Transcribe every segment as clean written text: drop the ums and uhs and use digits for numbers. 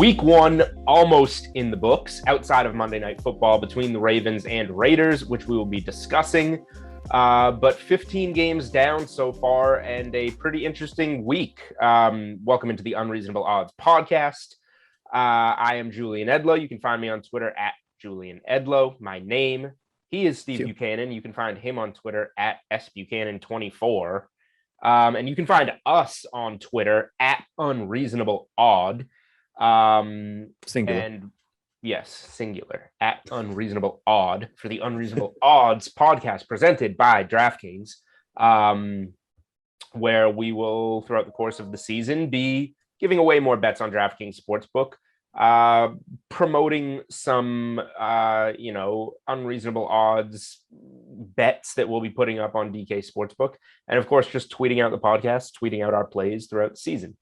Week 1 almost in the books outside of Monday Night Football between the Ravens and Raiders, which we will be discussing. But 15 games down so far and a pretty interesting week. Welcome into the Unreasonable Odds podcast. I am Julian Edlow. You can find me on Twitter at Julian Edlow. My name, he is Steve Buchanan. You can find him on Twitter at sbuchanan24. And you can find us on Twitter at Unreasonable Odd. Singular. And yes, singular, at Unreasonable Odd for the Unreasonable Odds podcast presented by DraftKings, where we will, throughout the course of the season, be giving away more bets on DraftKings Sportsbook, promoting some, Unreasonable Odds bets that we'll be putting up on DK Sportsbook, and of course, just tweeting out the podcast, tweeting out our plays throughout the season.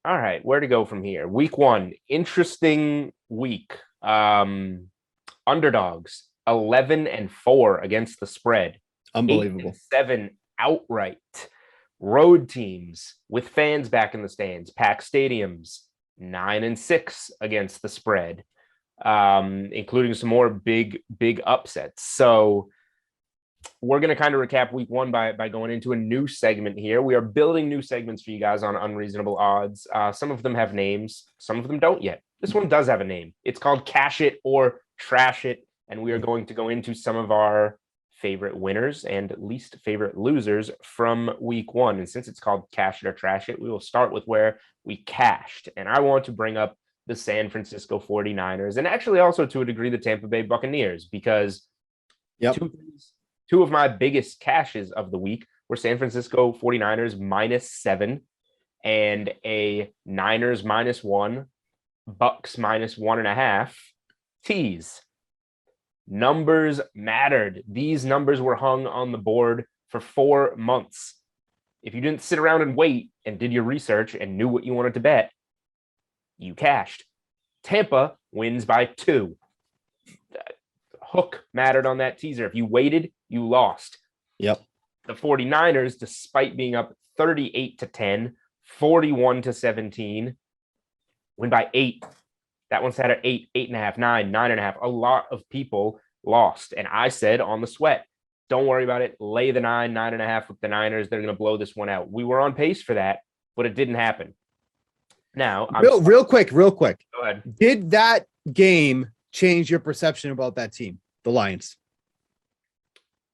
All right, where to go from here? Week 1, interesting week. Underdogs 11-4 against the spread. Unbelievable. 8-7 outright. Road teams with fans back in the stands, packed stadiums, 9-6 against the spread, including some more big upsets. So we're going to kind of recap week 1 by going into a new segment here. We are building new segments for you guys on Unreasonable Odds. Some of them have names. Some of them don't yet. This one does have a name. It's called Cash It or Trash It. And we are going to go into some of our favorite winners and least favorite losers from week 1. And since it's called Cash It or Trash It, we will start with where we cashed. And I want to bring up the San Francisco 49ers and actually also to a degree the Tampa Bay Buccaneers, because two of my biggest cashes of the week were San Francisco 49ers -7 and a Niners -1, Bucks -1.5 tease. Numbers mattered. These numbers were hung on the board for 4 months. If you didn't sit around and wait and did your research and knew what you wanted to bet, you cashed. Tampa wins by 2. Hook mattered on that teaser. If you waited, you lost. Yep. The 49ers, despite being up 38-10, 41-17, win by 8. That one sat at 8, 8.5, 9, 9.5. A lot of people lost. And I said on the sweat, don't worry about it. Lay the 9, 9.5 with the Niners. They're going to blow this one out. We were on pace for that, but it didn't happen. Now, real quick. Go ahead. Did that game change your perception about that team, the Lions?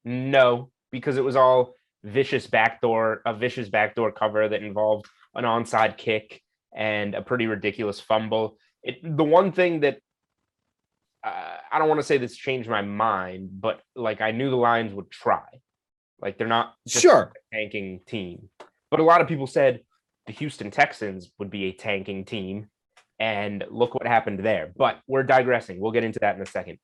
No, because it was all a vicious backdoor cover that involved an onside kick and a pretty ridiculous fumble. The one thing that I don't want to say this changed my mind, but like I knew the Lions would try. Like they're not just a tanking team. But a lot of people said the Houston Texans would be a tanking team. And look what happened there. But we're digressing. We'll get into that in a second.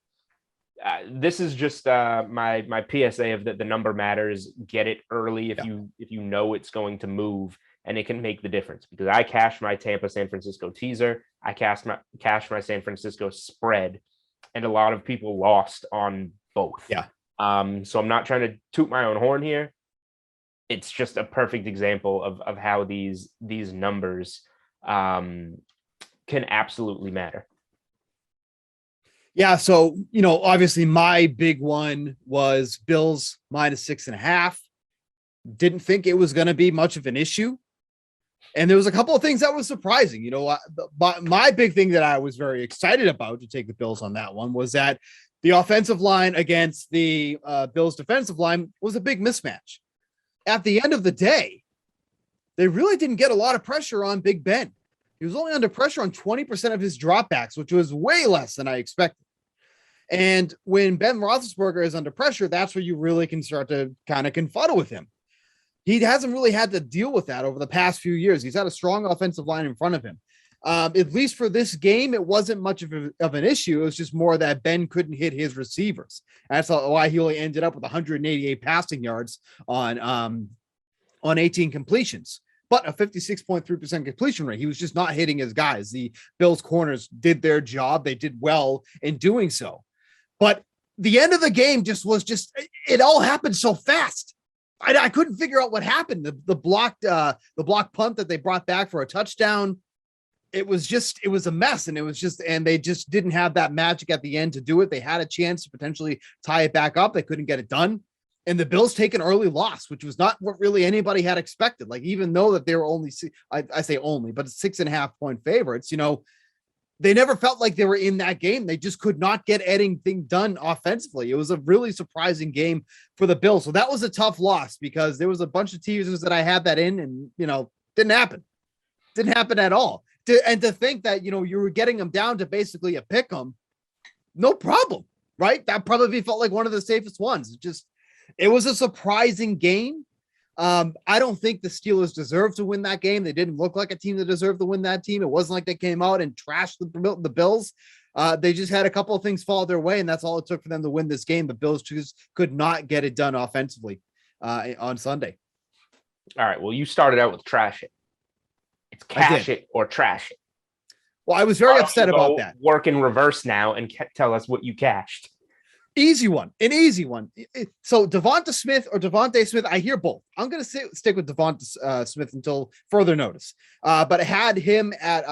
This is just my PSA of that the number matters. Get it early if you know it's going to move, and it can make the difference. Because I cashed my Tampa San Francisco teaser, I cashed my San Francisco spread, and a lot of people lost on both. Yeah. So I'm not trying to toot my own horn here. It's just a perfect example of how these numbers can absolutely matter. Yeah. So, obviously my big one was Bills -6.5. Didn't think it was going to be much of an issue. And there was a couple of things that was surprising. My big thing that I was very excited about to take the Bills on that one was that the offensive line against the Bills defensive line was a big mismatch. At the end of the day, they really didn't get a lot of pressure on Big Ben. He was only under pressure on 20% of his dropbacks, which was way less than I expected. And when Ben Roethlisberger is under pressure, that's where you really can start to kind of confuddle with him. He hasn't really had to deal with that over the past few years. He's had a strong offensive line in front of him. At least for this game, it wasn't much of an issue. It was just more that Ben couldn't hit his receivers. That's why he only ended up with 188 passing yards on 18 completions. But a 56.3% completion rate. He was just not hitting his guys. The Bills corners did their job. They did well in doing so. But the end of the game it all happened so fast. I couldn't figure out what happened. The block punt that they brought back for a touchdown. It was a mess, and they just didn't have that magic at the end to do it. They had a chance to potentially tie it back up. They couldn't get it done. And the Bills take an early loss, which was not what really anybody had expected. Like, even though that they were only, I say only, but 6.5 point favorites, they never felt like they were in that game. They just could not get anything done offensively. It was a really surprising game for the Bills. So that was a tough loss because there was a bunch of teasers that I had that in, and, didn't happen. Didn't happen at all. And to think that, you were getting them down to basically a pick 'em, no problem, right? That probably felt like one of the safest ones. It was a surprising game. I don't think the Steelers deserved to win that game. They didn't look like a team that deserved to win that team. It wasn't like they came out and trashed the Bills. They just had a couple of things fall their way, and that's all it took for them to win this game. The Bills just could not get it done offensively on Sunday. All right. Well, you started out with trash it. It's cash it or trash it. Well, I was very upset about that. Work in reverse now and tell us what you cashed. An easy one. So Devonta Smith or Devontae Smith, I hear both. I'm going to stick with Devonta Smith until further notice. But I had him at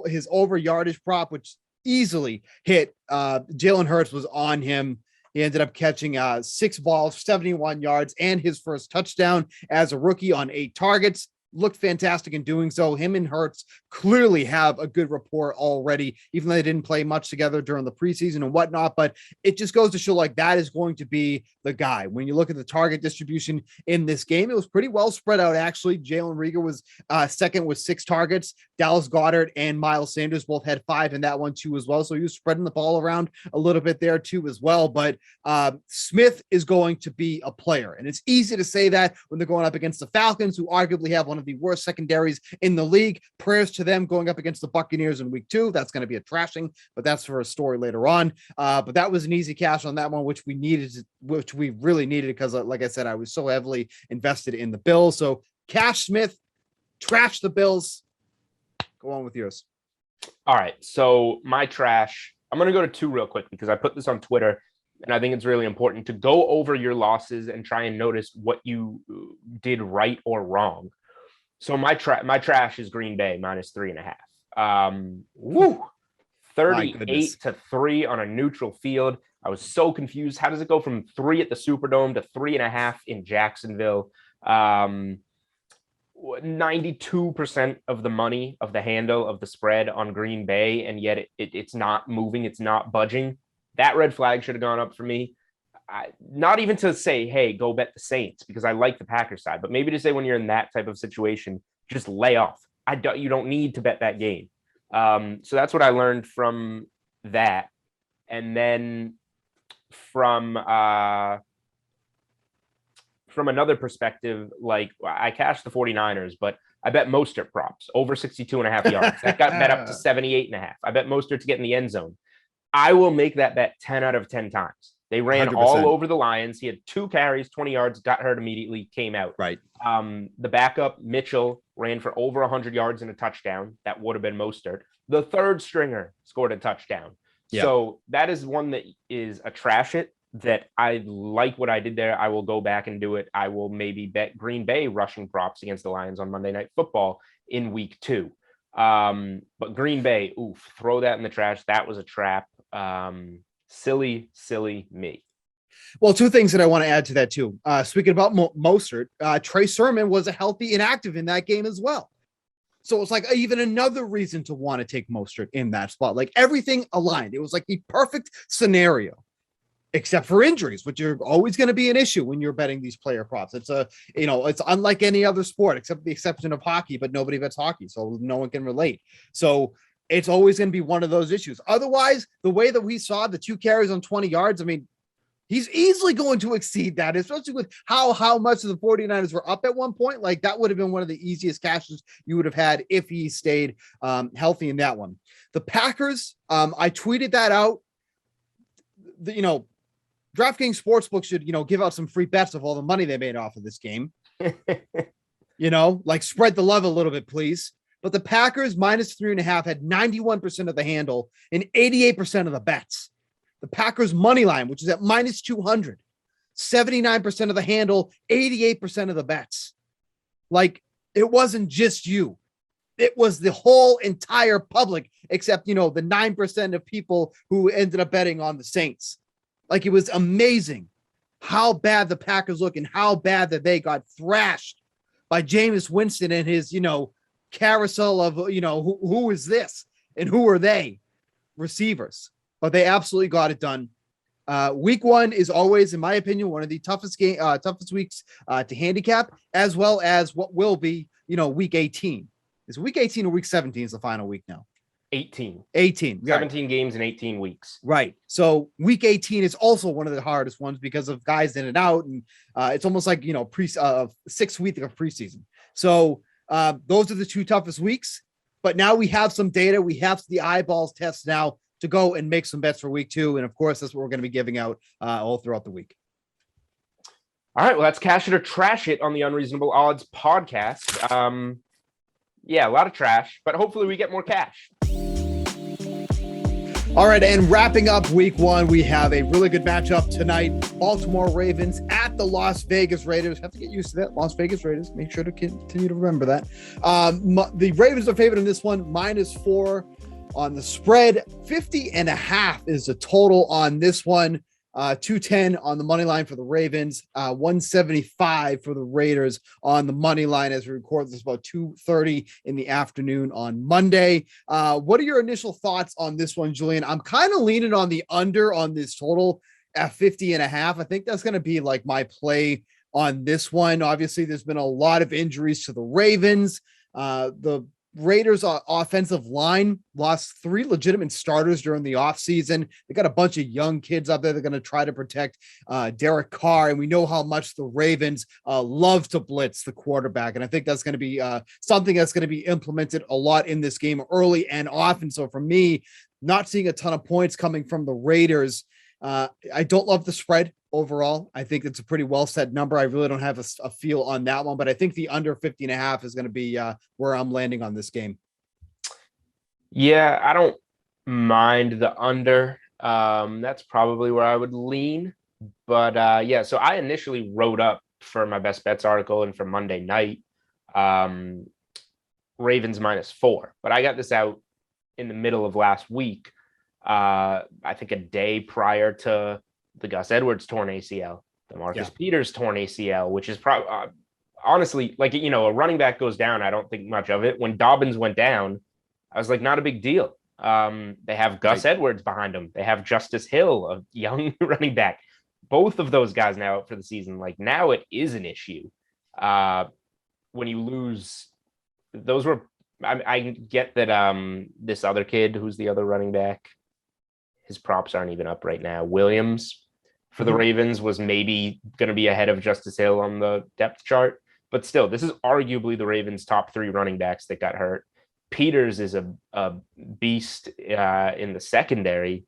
his over yardage prop, which easily hit. Jalen Hurts was on him. He ended up catching 6 balls, 71 yards, and his first touchdown as a rookie on 8 targets. Looked fantastic in doing so. Him and Hurts clearly have a good rapport already, even though they didn't play much together during the preseason and whatnot. But it just goes to show like that is going to be the guy. When you look at the target distribution in this game, it was pretty well spread out. Actually, Jalen Reagor was second with 6 targets. Dallas Goedert and Miles Sanders both had 5 in that one too as well. So he was spreading the ball around a little bit there too as well. But Smith is going to be a player, and it's easy to say that when they're going up against the Falcons, who arguably have one of the worst secondaries in the league. Prayers to them going up against the Buccaneers in week 2. That's going to be a trashing, but that's for a story later on. But that was an easy cash on that one, which we really needed because, like I said, I was so heavily invested in the Bills. So cash Smith, trash the Bills. Go on with yours. All right. So my trash, I'm going to go to 2 real quick because I put this on Twitter. And I think it's really important to go over your losses and try and notice what you did right or wrong. So my trash is Green Bay minus 3.5. 38-3 on a neutral field. I was so confused. How does it go from 3 at the Superdome to 3.5 in Jacksonville? 92% of the money of the handle of the spread on Green Bay, and yet it's not moving. It's not budging. That red flag should have gone up for me. Not even to say, hey, go bet the Saints, because I like the Packers side, but maybe to say when you're in that type of situation, just lay off. You don't need to bet that game. So that's what I learned from that. And then from another perspective, like I cashed the 49ers, but I bet Mostert props over 62.5 yards. That got bet up to 78.5. I bet Mostert to get in the end zone. I will make that bet 10 out of 10 times. They ran 100%. All over the Lions. He had 2 carries, 20 yards, got hurt immediately, came out. Right. The backup, Mitchell, ran for over 100 yards and a touchdown. That would have been Mostert. The third stringer scored a touchdown. Yep. So that is one that is a trash it that I like what I did there. I will go back and do it. I will maybe bet Green Bay rushing props against the Lions on Monday Night Football in week 2. But Green Bay, throw that in the trash. That was a trap. Silly me. Well, 2 things that I want to add to that too. Speaking about Mostert, Trey Sermon was a healthy inactive in that game as well. So it's like even another reason to want to take Mostert in that spot. Like everything aligned. It was like the perfect scenario, except for injuries, which are always going to be an issue when you're betting these player props. It's it's unlike any other sport, except the exception of hockey, but nobody bets hockey, so no one can relate. So it's always going to be one of those issues. Otherwise, the way that we saw the 2 carries on 20 yards, I mean, he's easily going to exceed that, especially with how much of the 49ers were up at one point. Like that would have been one of the easiest cashes you would have had if he stayed healthy in that one. The Packers, I tweeted that out. DraftKings Sportsbook should, give out some free bets of all the money they made off of this game. Like spread the love a little bit, please. But the Packers minus 3.5 had 91% of the handle and 88% of the bets. The Packers money line, which is at minus 200. 79% of the handle, 88% of the bets. Like, it wasn't just you. It was the whole entire public, except, the 9% of people who ended up betting on the Saints. Like, it was amazing how bad the Packers look and how bad that they got thrashed by Jameis Winston and his, carousel of, who is this and who are they receivers. But they absolutely got it done. Week 1 is always, in my opinion, one of the toughest weeks to handicap, as well as what will be, week 18. Is week 18 or week 17 is the final week now? 18. 17 right. Games in 18 weeks. Right. So week 18 is also one of the hardest ones because of guys in and out. And it's almost like, 6 weeks of preseason. So those are the 2 toughest weeks. But now we have some data. We have the eyeballs test now to go and make some bets for week 2. And of course, that's what we're going to be giving out all throughout the week. All right. Well, that's Cash It or Trash It on the Unreasonable Odds podcast. Yeah, a lot of trash, but hopefully we get more cash. All right, and wrapping up week 1, we have a really good matchup tonight. Baltimore Ravens at the Las Vegas Raiders. Have to get used to that. Las Vegas Raiders. Make sure to continue to remember that. The Ravens are favored in this one, -4 on the spread. 50.5 is the total on this one. 210 on the money line for the Ravens, 175 for the Raiders on the money line as we record this about 2:30 in the afternoon on Monday. What are your initial thoughts on this one, Julian? I'm kind of leaning on the under on this total at 50.5. I think that's going to be like my play on this one. Obviously, there's been a lot of injuries to the Ravens. The Raiders offensive line lost 3 legitimate starters during the offseason. They got a bunch of young kids up there. They're going to try to protect Derek Carr. And we know how much the Ravens love to blitz the quarterback. And I think that's going to be something that's going to be implemented a lot in this game early and often. So for me, not seeing a ton of points coming from the Raiders. I don't love the spread overall. I think it's a pretty well set number. I really don't have a feel on that one, but I think the under 50.5 is going to be where I'm landing on this game. Yeah, I don't mind the under. That's probably where I would lean. But yeah, so I initially wrote up for my best bets article and for Monday night, Ravens -4. But I got this out in the middle of last week. I think a day prior to the Gus Edwards torn ACL, the Marcus Peters torn ACL, which is probably honestly, like, a running back goes down. I don't think much of it. When Dobbins went down, I was like, not a big deal. They have Gus Edwards behind him. They have Justice Hill, a young running back. Both of those guys now out for the season. Like, now it is an issue. When you lose, those were, I get that this other kid, who's the other running back, his props aren't even up right now. Williams for the Ravens was maybe going to be ahead of Justice Hill on the depth chart. But still, this is arguably the Ravens' top 3 running backs that got hurt. Peters is a beast in the secondary.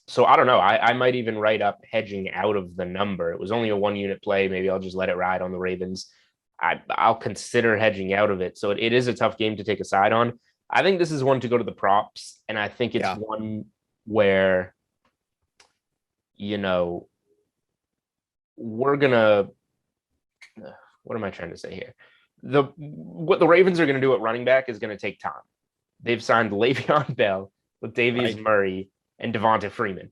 So I don't know. I might even write up hedging out of the number. It was only a 1-unit play. Maybe I'll just let it ride on the Ravens. I'll consider hedging out of it. So it is a tough game to take a side on. I think this is one to go to the props. And I think it's one where, we're going to, what am I trying to say here? What the Ravens are going to do at running back is going to take time. They've signed Le'Veon Bell, Latavius Murray, and Devonta Freeman.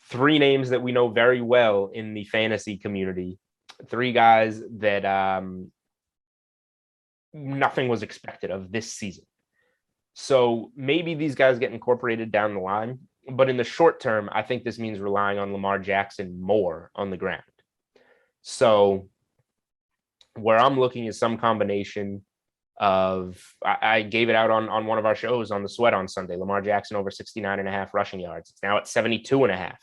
3 names that we know very well in the fantasy community. 3 guys that nothing was expected of this season. So maybe these guys get incorporated down the line. But in the short term, I think this means relying on Lamar Jackson more on the ground. So where I'm looking is some combination of, I gave it out on one of our shows on the Sweat on Sunday, Lamar Jackson over 69.5 rushing yards. It's now at 72.5.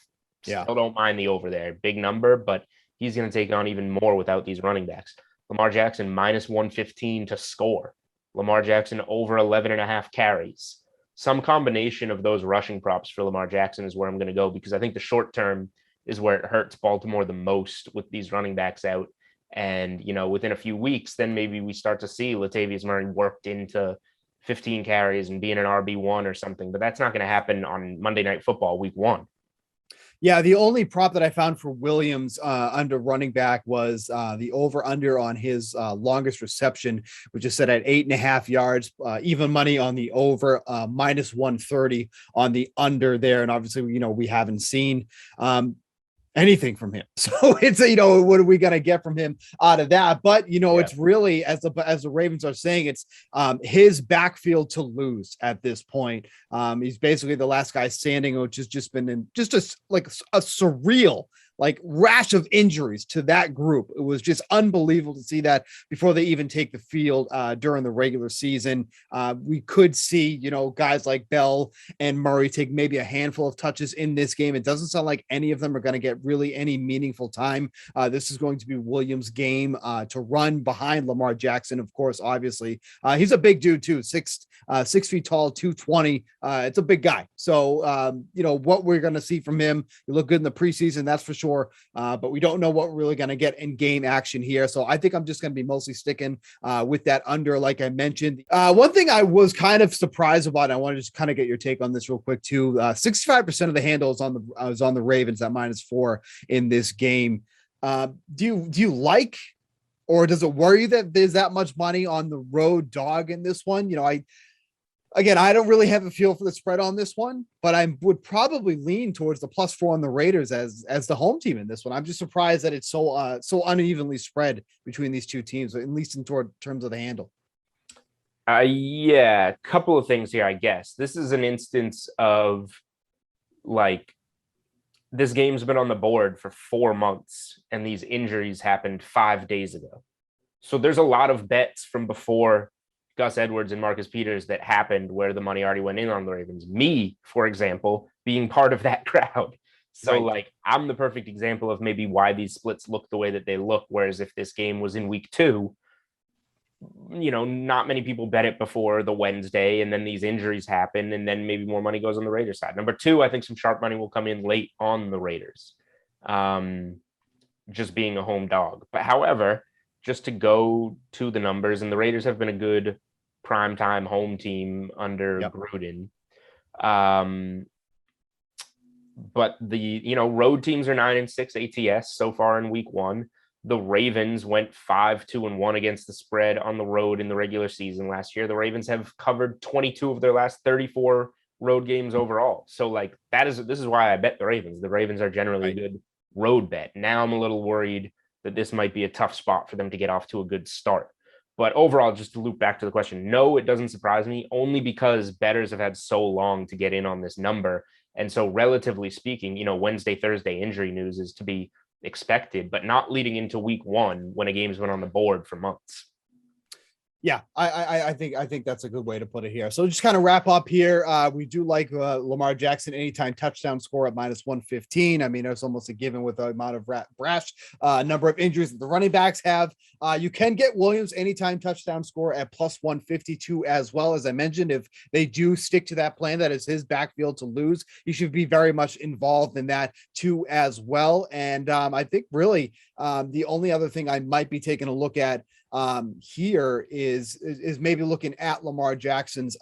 Still don't mind the over there. Big number, but he's going to take on even more without these running backs. Lamar Jackson -115 to score. Lamar Jackson over 11.5 carries. Some combination of those rushing props for Lamar Jackson is where I'm going to go, because I think the short term is where it hurts Baltimore the most with these running backs out. And, within a few weeks, then maybe we start to see Latavius Murray worked into 15 carries and being an RB1 or something. But that's not going to happen on Monday Night Football week 1. Yeah, the only prop that I found for Williams under running back was the over under on his longest reception, which is set at 8.5 yards, even money on the over, minus 130 on the under there. And obviously, we haven't seen anything from him. So it's, what are we going to get from him out of that? But, it's really, as the Ravens are saying, it's his backfield to lose at this point. He's basically the last guy standing, which has just been in just a surreal rash of injuries to that group. It was just unbelievable to see that before they even take the field during the regular season. We could see, guys like Bell and Murray take maybe a handful of touches in this game. It doesn't sound like any of them are going to get really any meaningful time. This is going to be Williams' game to run behind Lamar Jackson. Of course, obviously, he's a big dude too, 6 feet tall, 220. It's a big guy. So, what we're going to see from him, he looked good in the preseason, that's for sure. But we don't know what we're really going to get in game action here. So I think I'm just going to be mostly sticking with that under, like I mentioned. One thing I was kind of surprised about, I want to just kind of get your take on this real quick too. 65% of the handle is on the Ravens at -4 in this game. Do you like, or does it worry you that there's that much money on the road dog in this one? I don't really have a feel for the spread on this one, but I would probably lean towards the +4 on the Raiders as the home team in this one. I'm just surprised that it's so unevenly spread between these two teams, at least in terms of the handle. Yeah, a couple of things here, I guess. This is an instance of this game's been on the board for 4 months, and these injuries happened 5 days ago. So there's a lot of bets from before Gus Edwards and Marcus Peters that happened where the money already went in on the Ravens. Me, for example, being part of that crowd. So right. I'm the perfect example of maybe why these splits look the way that they look. Whereas if this game was in week 2, not many people bet it before the Wednesday, and then these injuries happen, and then maybe more money goes on the Raiders side. Number 2, I think some sharp money will come in late on the Raiders, just being a home dog. But however, just to go to the numbers, and the Raiders have been a good primetime home team under Gruden. But the, road teams are 9-6 ATS so far in week 1. The Ravens went 5-2-1 against the spread on the road in the regular season last year. The Ravens have covered 22 of their last 34 road games overall. So this is why I bet the Ravens. The Ravens are generally a good road bet. Now I'm a little worried that this might be a tough spot for them to get off to a good start. But overall, just to loop back to the question, no, it doesn't surprise me, only because bettors have had so long to get in on this number. And so relatively speaking, Wednesday, Thursday injury news is to be expected, but not leading into week 1 when a game's been on the board for months. Yeah, I think that's a good way to put it here. So just kind of wrap up here. We do like Lamar Jackson anytime touchdown score at -115. I mean, it's almost a given with the amount of brash number of injuries that the running backs have. You can get Williams anytime touchdown score at +152 as well. As I mentioned, if they do stick to that plan, that is his backfield to lose, he should be very much involved in that too as well. And I think really the only other thing I might be taking a look at here is maybe looking at Lamar Jackson's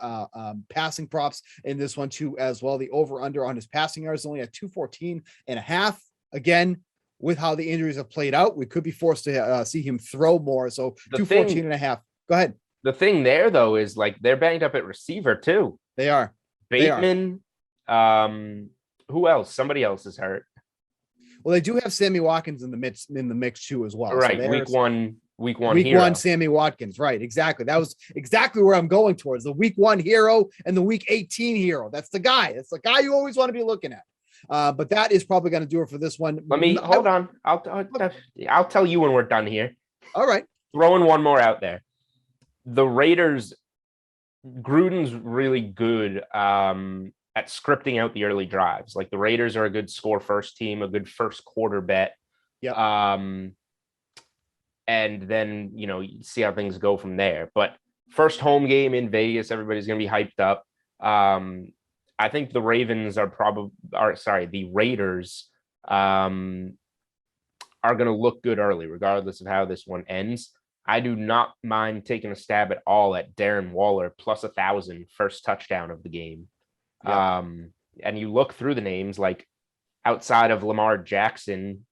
passing props in this one too as well. The over under on his passing yards is only at 214.5. Again, with how the injuries have played out, we could be forced to see him throw more. So 214.5. Go ahead. The thing there though is they're banged up at receiver too. They are. Bateman. Who else? Somebody else is hurt. Well, they do have Sammy Watkins in the mix too as well. Right. So week one week hero. 1 Sammy Watkins, right? Exactly. That was exactly where I'm going towards, the week 1 hero and the week 18 hero. That's the guy you always want to be looking at. But that is probably going to do it for this one. Let me hold on. I'll tell you when we're done here. All right. Throwing one more out there. The Raiders, Gruden's really good at scripting out the early drives. The Raiders are a good score first team, a good first quarter bet. Yeah. And then, you see how things go from there. But first home game in Vegas, everybody's going to be hyped up. I think the Raiders are going to look good early, regardless of how this one ends. I do not mind taking a stab at all at Darren Waller plus 1,000 first touchdown of the game. Yep. And you look through the names outside of Lamar Jackson,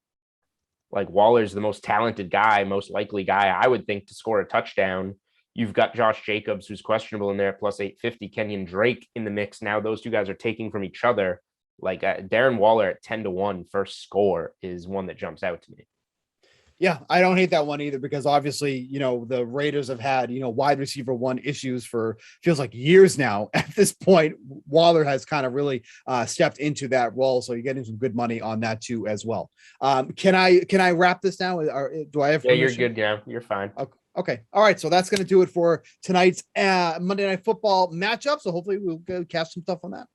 like Waller's the most talented guy, most likely guy, I would think, to score a touchdown. You've got Josh Jacobs, who's questionable in there at plus 850. Kenyon Drake in the mix. Now those two guys are taking from each other. Like Darren Waller at 10-1 first score is one that jumps out to me. Yeah, I don't hate that one either, because obviously, the Raiders have had, wide receiver one issues for feels like years now. At this point, Waller has kind of really stepped into that role. So you're getting some good money on that too, as well. Can I wrap this now? Or do I have permission? Yeah, you're good now. You're fine. Okay. All right. So that's going to do it for tonight's Monday Night Football matchup. So hopefully we'll go catch some stuff on that.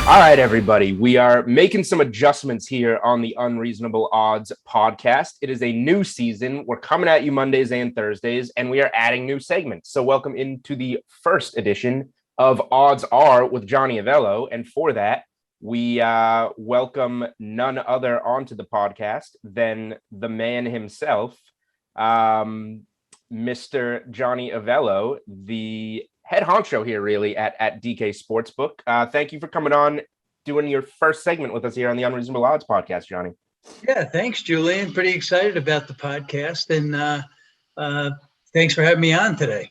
All right, everybody. We are making some adjustments here on the Unreasonable Odds podcast. It is a new season. We're coming at you Mondays and Thursdays, and we are adding new segments. So welcome into the first edition of Odds Are with Johnny Avello. And for that, we welcome none other onto the podcast than the man himself, Mr. Johnny Avello, the head honcho here, really, at DK Sportsbook. Thank you for coming on, doing your first segment with us here on the Unreasonable Odds podcast, Johnny. Yeah, thanks, Julian. Pretty excited about the podcast, and thanks for having me on today.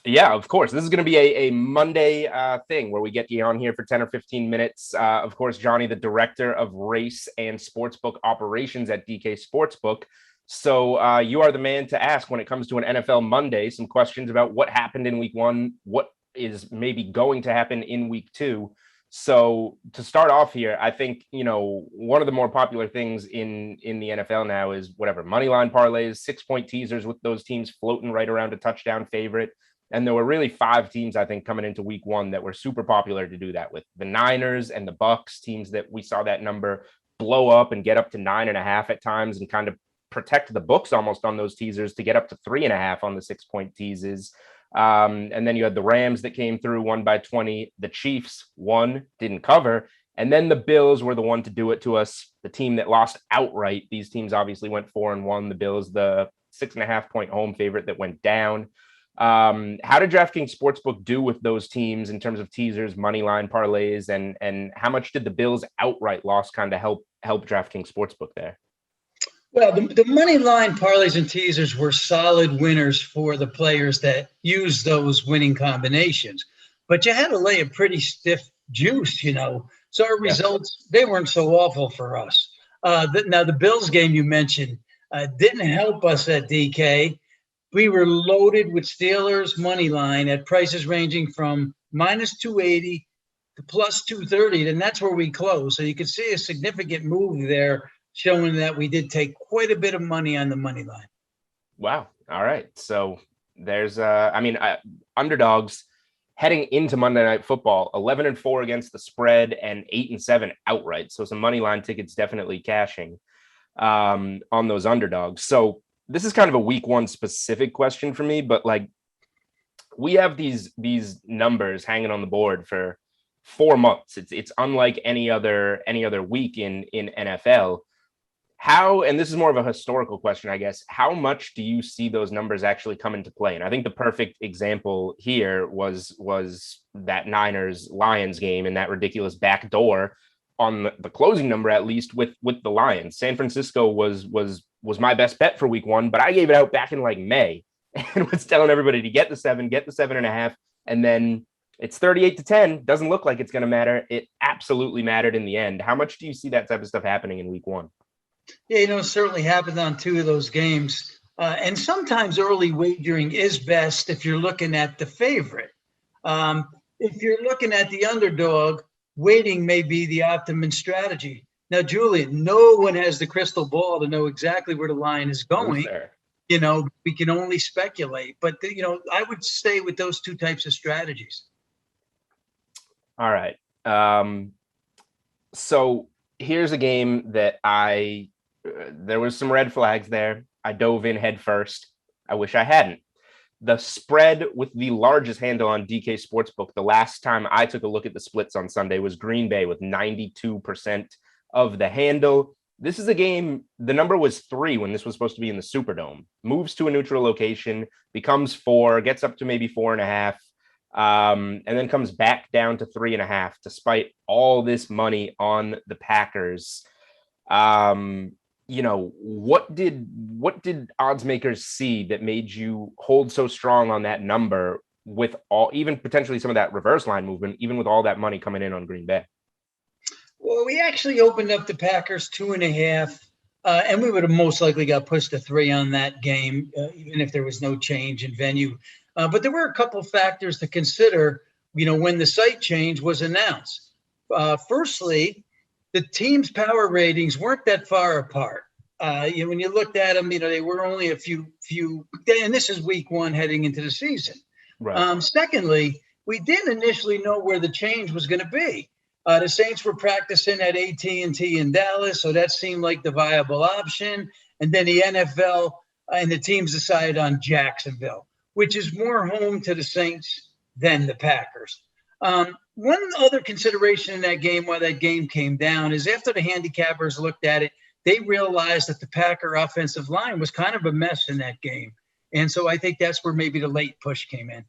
Yeah, of course. This is going to be a Monday thing where we get you on here for 10 or 15 minutes. Of course, Johnny, the director of race and sportsbook operations at DK Sportsbook. So you are the man to ask when it comes to an NFL Monday, some questions about what happened in week one, what is maybe going to happen in week two. So to start off here, I think, one of the more popular things in the NFL now is whatever, money line parlays, 6-point teasers with those teams floating right around a touchdown favorite. And there were really 5 teams, I think, coming into week one that were super popular to do that with. The Niners and the Bucks, teams that we saw that number blow up and get up to 9.5 at times and kind of protect the books almost on those teasers to get up to 3.5 on the 6-point teases. And then you had the Rams that came through, won by 20. The Chiefs won, didn't cover. And then the Bills were the one to do it to us, the team that lost outright. These teams obviously went 4-1. The Bills, the 6.5-point home favorite that went down. How did DraftKings Sportsbook do with those teams in terms of teasers, money line parlays, and how much did the Bills outright loss kind of help DraftKings Sportsbook there? Well, the money line parlays and teasers were solid winners for the players that used those winning combinations. But you had to lay a pretty stiff juice, So our results, they weren't so awful for us. Now, the Bills game you mentioned didn't help us at DK. We were loaded with Steelers money line at prices ranging from minus 280 to plus 230, and that's where we closed. So you could see a significant move there, showing that we did take quite a bit of money on the money line. Wow. All right. So there's, underdogs heading into Monday Night Football, 11-4 against the spread and 8-7 outright. So some money line tickets definitely cashing on those underdogs. So this is kind of a week one specific question for me, but like we have these numbers hanging on the board for 4 months. It's unlike any other week in NFL. How, and this is more of a historical question, I guess, how much do you see those numbers actually come into play? And I think the perfect example here was that Niners-Lions game and that ridiculous backdoor on the closing number, at least with the Lions. San Francisco was my best bet for week one, but I gave it out back in like May and was telling everybody to get the 7.5. And then it's 38-10. Doesn't look like it's going to matter. It absolutely mattered in the end. How much do you see that type of stuff happening in week one? Yeah, it certainly happened on 2 of those games. And sometimes early wagering is best if you're looking at the favorite. If you're looking at the underdog, waiting may be the optimum strategy. Now, Julian, no one has the crystal ball to know exactly where the line is going. We can only speculate. But, I would stay with those 2 types of strategies. All right. So here's a game that there was some red flags there. I dove in head first. I wish I hadn't. The spread with the largest handle on DK Sportsbook, the last time I took a look at the splits on Sunday, was Green Bay with 92% of the handle. This is a game, the number was 3 when this was supposed to be in the Superdome. Moves to a neutral location, becomes 4, gets up to maybe 4.5. and then comes back down to 3.5, despite all this money on the Packers. What did odds makers see that made you hold so strong on that number with all, even potentially some of that reverse line movement, even with all that money coming in on Green Bay? Well, we actually opened up the Packers 2.5, and we would have most likely got pushed to 3 on that game, even if there was no change in venue. But there were a couple factors to consider, when the site change was announced. Firstly, the team's power ratings weren't that far apart. When you looked at them, they were only a few, and this is week 1 heading into the season. Right. Secondly, we didn't initially know where the change was going to be. The Saints were practicing at AT&T in Dallas, so that seemed like the viable option. And then the NFL and the teams decided on Jacksonville, which is more home to the Saints than the Packers. One other consideration in that game, why that game came down, is after the handicappers looked at it, they realized that the Packer offensive line was kind of a mess in that game. And so I think that's where maybe the late push came in.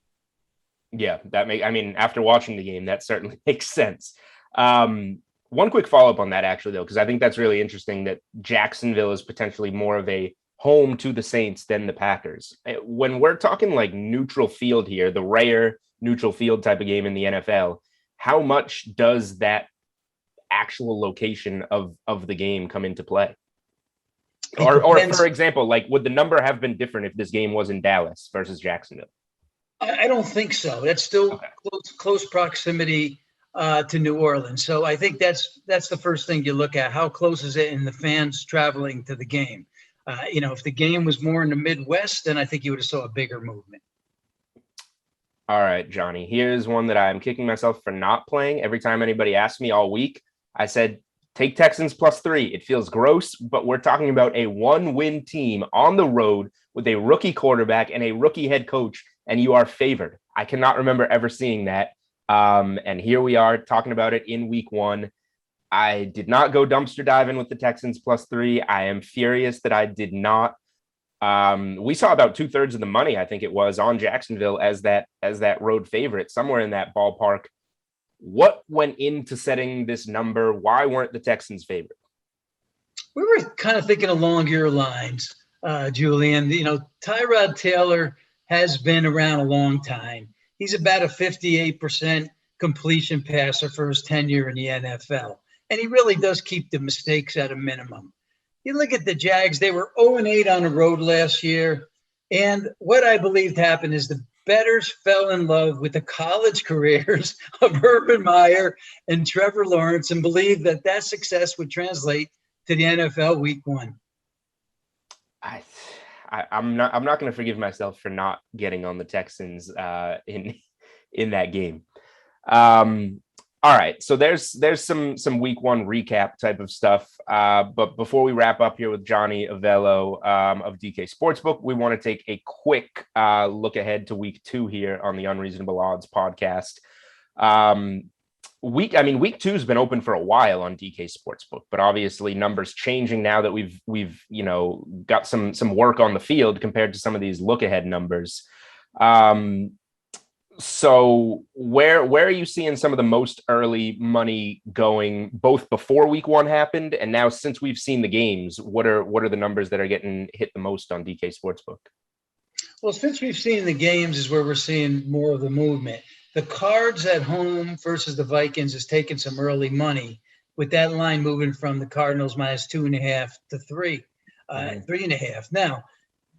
Yeah, after watching the game, that certainly makes sense. One quick follow-up on that, actually, though, because I think that's really interesting that Jacksonville is potentially more of a home to the Saints than the Packers. When we're talking like neutral field here, the rare neutral field type of game in the NFL, how much does that actual location of the game come into play? Or for example, like, would the number have been different if this game was in Dallas versus Jacksonville? I don't think so. That's still okay. close proximity to New Orleans. So I think that's the first thing you look at. How close is it in the fans traveling to the game? If the game was more in the Midwest, then I think you would have saw a bigger movement. All right, Johnny, here's one that I'm kicking myself for not playing. Every time anybody asked me all week, I said, take Texans +3. It feels gross, but we're talking about a 1-win team on the road with a rookie quarterback and a rookie head coach, and you are favored. I cannot remember ever seeing that. And here we are talking about it in week 1. I did not go dumpster diving with the Texans +3. I am furious that I did not. We saw about 2/3 of the money, I think it was, on Jacksonville as that road favorite, somewhere in that ballpark. What went into setting this number? Why weren't the Texans favored? We were kind of thinking along your lines, Julian. Tyrod Taylor has been around a long time. He's about a 58% completion passer for his tenure in the NFL. And he really does keep the mistakes at a minimum. You look at the Jags, they were 0-8 on the road last year. And what I believed happened is the bettors fell in love with the college careers of Urban Meyer and Trevor Lawrence and believed that success would translate to the NFL week 1. I'm not going to forgive myself for not getting on the Texans in that game. All right, so there's some week 1 recap type of stuff. But before we wrap up here with Johnny Avello of DK Sportsbook, we want to take a quick look ahead to week 2 here on the Unreasonable Odds podcast. Week 2 has been open for a while on DK Sportsbook, but obviously numbers changing now that we've got some work on the field compared to some of these look ahead numbers. So where are you seeing some of the most early money going, both before week 1 happened and now since we've seen the games? What are the numbers that are getting hit the most on DK Sportsbook? Well, since we've seen the games is where we're seeing more of the movement. The Cards at home versus the Vikings is taking some early money, with that line moving from the Cardinals -2.5 to 3, 3.5. Now,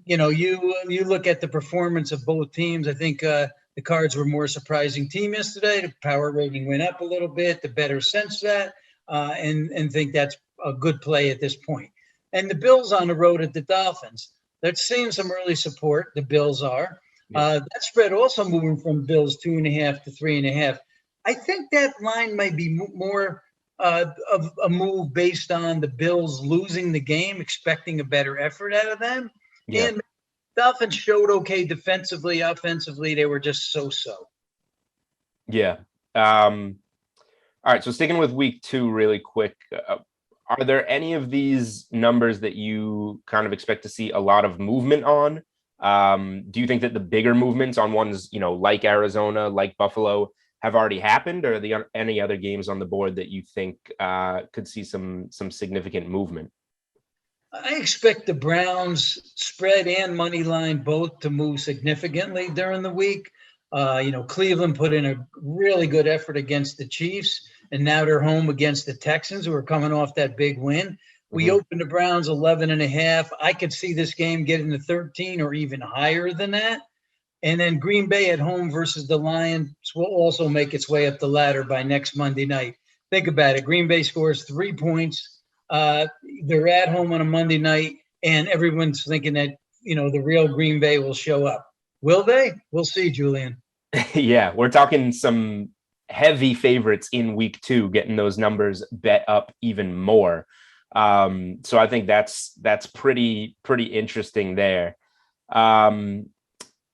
you look at the performance of both teams. I think the Cards were a more surprising team yesterday. The power rating went up a little bit. The bettors sense that and think that's a good play at this point. And the Bills on the road at the Dolphins. They're seeing some early support. The Bills are. Yeah. That spread also moving from Bills 2.5 to 3.5. I think that line might be more of a move based on the Bills losing the game, expecting a better effort out of them. Yeah. And Dolphins showed okay defensively, offensively. They were just so-so. Yeah. All right. So sticking with week 2 really quick, are there any of these numbers that you kind of expect to see a lot of movement on? Do you think that the bigger movements on ones, like Arizona, like Buffalo, have already happened, or are there any other games on the board that you think could see some significant movement? I expect the Browns spread and money line both to move significantly during the week. Cleveland put in a really good effort against the Chiefs, and now they're home against the Texans, who are coming off that big win. We opened the Browns 11.5. I could see this game getting to 13 or even higher than that. And then Green Bay at home versus the Lions will also make its way up the ladder by next Monday night. Think about it. Green Bay scores 3 points. They're at home on a Monday night, and everyone's thinking that, the real Green Bay will show up. Will they? We'll see, Julian. Yeah, we're talking some heavy favorites in week 2, getting those numbers bet up even more. So I think that's pretty interesting there.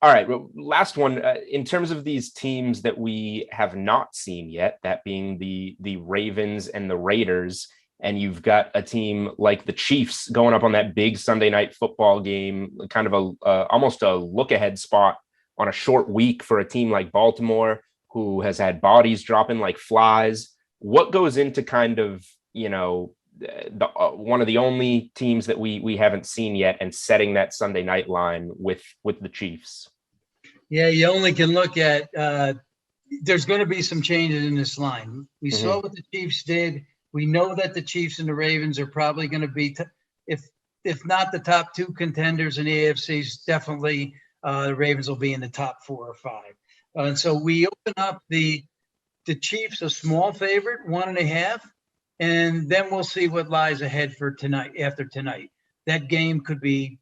All right, last one. In terms of these teams that we have not seen yet, that being the Ravens and the Raiders, and you've got a team like the Chiefs going up on that big Sunday night football game, kind of almost a look-ahead spot on a short week for a team like Baltimore, who has had bodies dropping like flies. What goes into kind of, one of the only teams that we haven't seen yet, and setting that Sunday night line with the Chiefs? Yeah, you only can look at there's going to be some changes in this line. We saw what the Chiefs did. We know that the Chiefs and the Ravens are probably going to be, if not the top 2 contenders in the AFCs, definitely the Ravens will be in the top 4 or 5. And so we open up the Chiefs a small favorite, 1.5. And then we'll see what lies ahead for tonight. After tonight, that game could be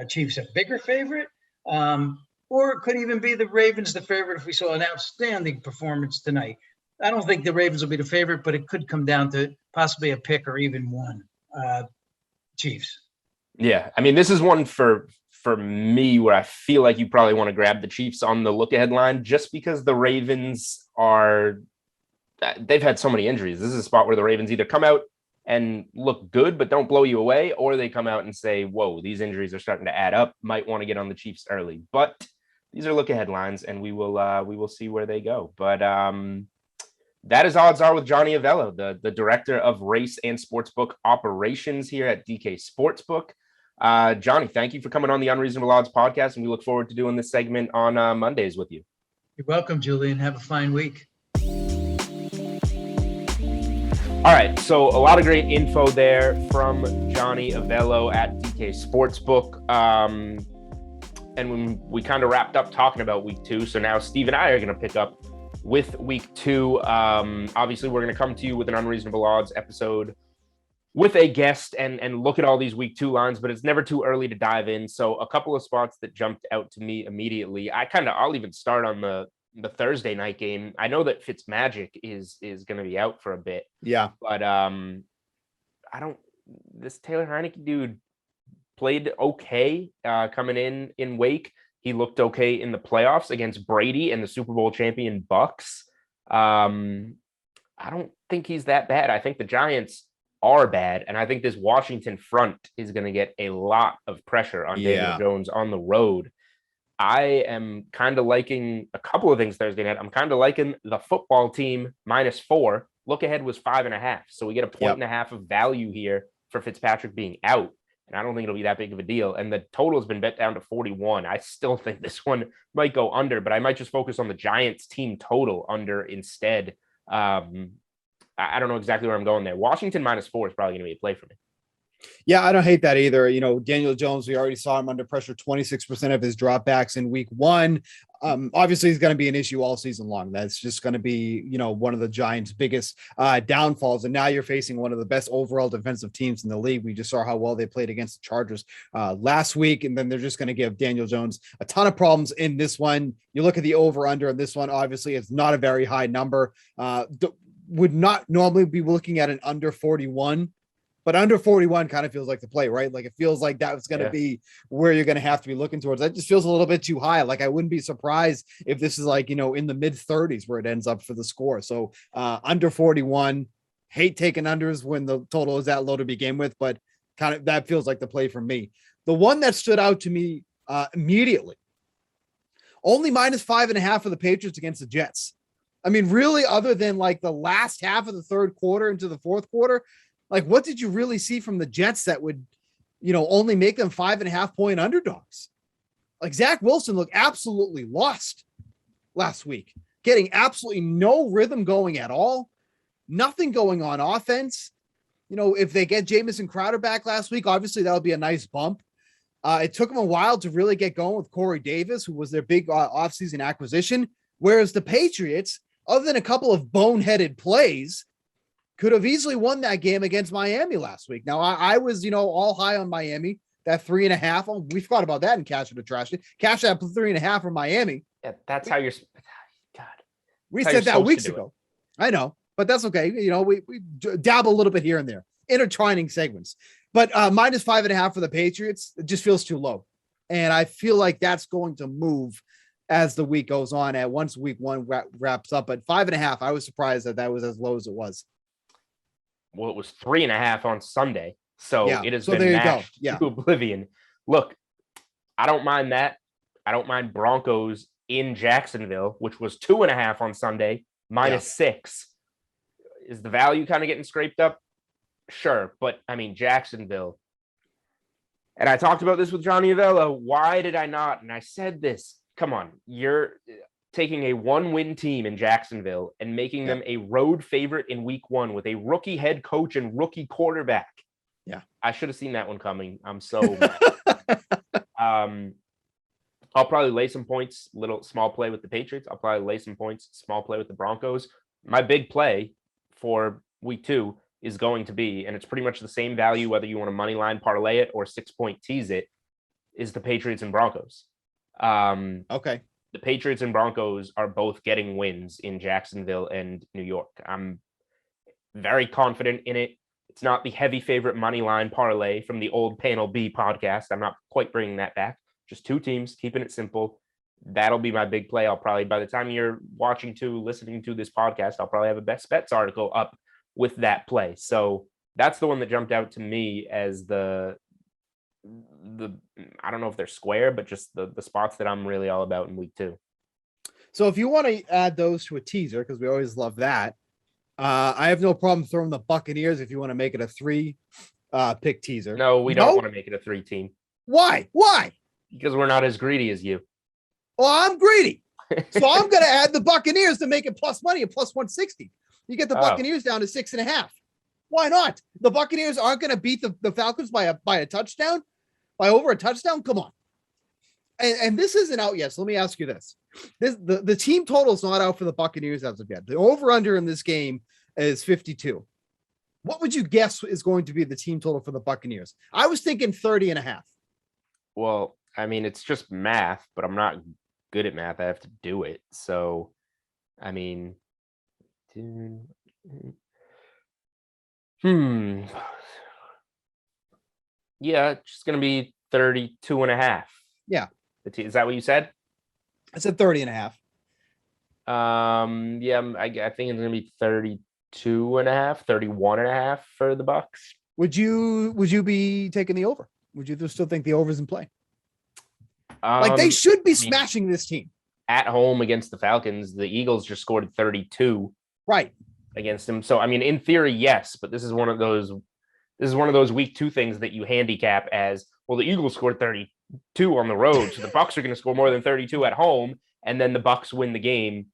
Chiefs a bigger favorite, or it could even be the Ravens the favorite if we saw an outstanding performance tonight. I don't think the Ravens will be the favorite, but it could come down to possibly a pick or even one. Chiefs. Yeah, I mean, this is one for me where I feel like you probably want to grab the Chiefs on the look-ahead line, just because the Ravens they've had so many injuries. This is a spot where the Ravens either come out and look good but don't blow you away, or they come out and say, whoa, these injuries are starting to add up, might want to get on the Chiefs early. But these are look-ahead lines, and we will see where they go. But that is Odds Are with Johnny Avello, the director of race and sportsbook operations here at DK Sportsbook. Johnny, thank you for coming on the Unreasonable Odds podcast, and we look forward to doing this segment on Mondays with you. You're welcome, Julian. Have a fine week. All right, so a lot of great info there from Johnny Avello at DK Sportsbook. And when we kind of wrapped up talking about week 2, so now Steve and I are going to pick up with week 2. Obviously, we're going to come to you with an Unreasonable Odds episode with a guest and look at all these week 2 lines, but it's never too early to dive in. So a couple of spots that jumped out to me immediately. I'll even start on the Thursday night game. I know that Fitzmagic is going to be out for a bit. Yeah. But this Taylor Heineke dude played okay coming in Wake. He looked okay in the playoffs against Brady and the Super Bowl champion Bucks. I don't think he's that bad. I think the Giants are bad, and I think this Washington front is going to get a lot of pressure on Daniel Jones on the road. I am kind of liking a couple of things Thursday night. I'm kind of liking the football team -4. Look ahead was 5.5. So we get a 1.5 of value here for Fitzpatrick being out. And I don't think it'll be that big of a deal. And the total has been bet down to 41. I still think this one might go under, but I might just focus on the Giants team total under instead. I don't know exactly where I'm going there. Washington -4 is probably going to be a play for me. Yeah, I don't hate that either. Daniel Jones, we already saw him under pressure, 26% of his dropbacks in week 1. Obviously, he's going to be an issue all season long. That's just going to be, one of the Giants' biggest downfalls. And now you're facing one of the best overall defensive teams in the league. We just saw how well they played against the Chargers last week. And then they're just going to give Daniel Jones a ton of problems in this one. You look at the over-under in this one. Obviously, it's not a very high number. Would not normally be looking at an under 41. But under 41 kind of feels like the play, right? Like it feels like that was going to be where you're going to have to be looking towards. That just feels a little bit too high. Like I wouldn't be surprised if this is like, in the mid 30s where it ends up for the score. So under 41, hate taking unders when the total is that low to begin with, but kind of that feels like the play for me. The one that stood out to me immediately. Only -5.5 for the Patriots against the Jets. I mean, really, other than like the last half of the third quarter into the fourth quarter, like what did you really see from the Jets that would, only make them 5.5-point underdogs? Like Zach Wilson looked absolutely lost last week, getting absolutely no rhythm going at all. Nothing going on offense. If they get Jamison Crowder back last week, obviously that would be a nice bump. It took them a while to really get going with Corey Davis, who was their big offseason acquisition. Whereas the Patriots, other than a couple of boneheaded plays, could have easily won that game against Miami last week. Now, I was, all high on Miami, that 3.5. Oh, we forgot about that in Cash It or Trash It. Cash that 3.5 from Miami. Yeah, that's how you're. God, we said that weeks ago. I know, but that's okay. We dabble a little bit here and there, intertwining segments. But -5.5 for the Patriots, it just feels too low. And I feel like that's going to move as the week goes on. At once week one wraps up. But 5.5, I was surprised that was as low as it was. Well, it was 3.5 on Sunday. So yeah. it has been mashed to oblivion. Look, I don't mind that. I don't mind Broncos in Jacksonville, which was 2.5 on Sunday, -6. Is the value kind of getting scraped up? Sure. But I mean, Jacksonville. And I talked about this with Johnny Avello. Why did I not? And I said this. Come on. You're taking a 1-win team in Jacksonville and making them a road favorite in week 1 with a rookie head coach and rookie quarterback. Yeah. I should have seen that one coming. I'm so mad. I'll probably lay some points, little small play with the Patriots. I'll probably lay some points, small play with the Broncos. My big play for week 2 is going to be, and it's pretty much the same value, whether you want to money line parlay it or 6-point tease it, is the Patriots and Broncos. Okay. The Patriots and Broncos are both getting wins in Jacksonville and New York. I'm very confident in it. It's not the heavy favorite money line parlay from the old Panel B podcast. I'm not quite bringing that back. Just 2 teams, keeping it simple. That'll be my big play. I'll probably, by the time you're listening to this podcast, I'll probably have a best bets article up with that play. So that's the one that jumped out to me as the I don't know if they're square, but just the spots that I'm really all about in week 2. So if you want to add those to a teaser, because we always love that, I have no problem throwing the Buccaneers if you want to make it a 3 pick teaser. No, we don't want to make it a 3 team. Why? Because we're not as greedy as you. Well, I'm greedy. So I'm going to add the Buccaneers to make it plus money at plus 160. You get the Buccaneers down to 6.5. Why not? The Buccaneers aren't going to beat the Falcons by a touchdown, by over a touchdown. Come on. And this isn't out yet. So let me ask you this. The team total is not out for the Buccaneers as of yet. The over-under in this game is 52. What would you guess is going to be the team total for the Buccaneers? I was thinking 30.5. Well, I mean, it's just math, but I'm not good at math. I have to do it. So, I mean, yeah, it's just going to be 32.5. Yeah. Is that what you said? I said 30.5. Yeah, I think it's going to be 32.5, 31.5 for the Bucks. Would you be taking the over? Would you still think the over's in play? Like they should be smashing this team. At home against the Falcons, the Eagles just scored 32 against them. So I mean, in theory, yes, but this is one of those week 2 things that you handicap as, well, the Eagles scored 32 on the road, so the Bucks are going to score more than 32 at home, and then the Bucks win the game.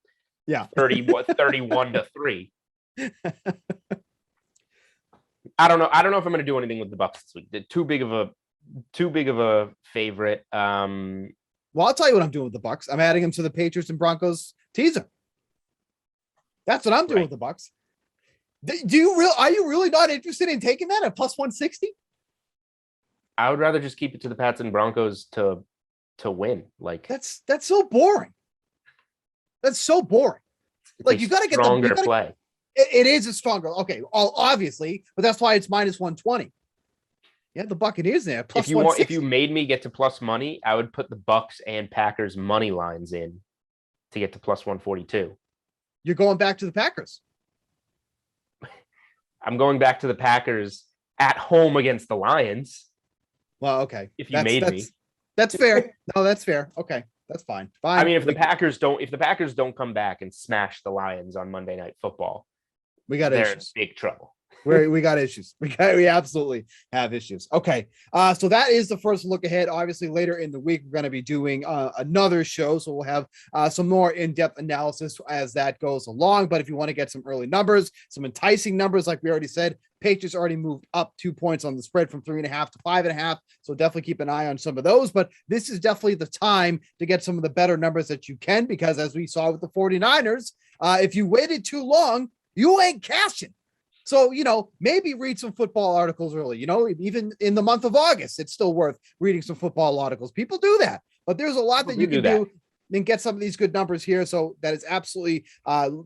Yeah. 31-3. I don't know if I'm going to do anything with the Bucks this week. They're too big of a favorite. Well, I'll tell you what I'm doing with the Bucks. I'm adding them to the Patriots and Broncos teaser. That's what I'm doing with the Bucks. Are you really not interested in taking that at plus 160? I would rather just keep it to the Pats and Broncos to win. Like that's so boring. That's so boring. Like you got to get stronger play. It is a stronger. Okay, obviously, but that's why it's minus 120. Yeah, the Buccaneers there. Plus if you made me get to plus money, I would put the Bucks and Packers money lines in to get to plus 142. You're going back to the Packers. I'm going back to the Packers at home against the Lions. Well, okay. If you made me. That's fair. No, that's fair. Okay, that's fine. Fine. I mean, if the Packers don't come back and smash the Lions on Monday Night Football, they're in big trouble. We got issues. We absolutely have issues. Okay. So that is the first look ahead. Obviously, later in the week, we're going to be doing another show. So we'll have some more in-depth analysis as that goes along. But if you want to get some early numbers, some enticing numbers, like we already said, Patriots already moved up 2 points on the spread from 3.5 to 5.5. So definitely keep an eye on some of those. But this is definitely the time to get some of the better numbers that you can, because as we saw with the 49ers, if you waited too long, you ain't cashing. So, maybe read some football articles early, even in the month of August, it's still worth reading some football articles. People do that, but there's a lot that you can do and get some of these good numbers here. So that is absolutely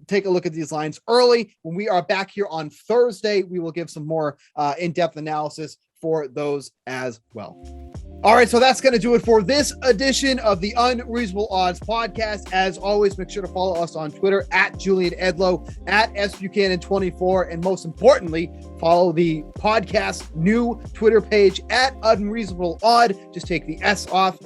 take a look at these lines early. When we are back here on Thursday, we will give some more in-depth analysis for those as well. All right, so that's going to do it for this edition of the Unreasonable Odds podcast. As always, make sure to follow us on Twitter at Julian Edlow, at SBuchanan24, and most importantly, follow the podcast new Twitter page at Unreasonable Odd. Just take the S off.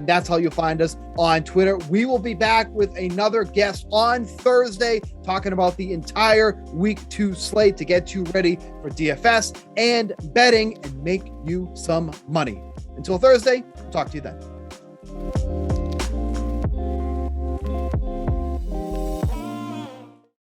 That's how you'll find us on Twitter. We will be back with another guest on Thursday, talking about the entire week 2 slate to get you ready for DFS and betting and make you some money. Until Thursday, talk to you then.